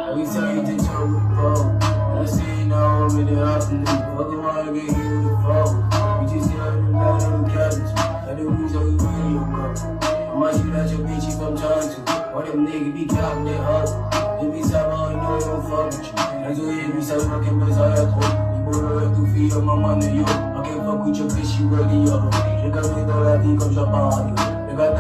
Every time you take your phone, I see now I'm in the afternoon. Fuck around and get hit with the phone. You just hear the night on the cabbage. I do reason you really your girl. I might shoot at your bitch if I'm trying to. All them niggas be copping that hustle. Every time I know they don't fuck with you. That's why every time I can bust all that coke. You better have to feed up my money, yo. I can't fuck with your bitch, you ready, yo. Je got me dans la vie comme j'en parle. Je got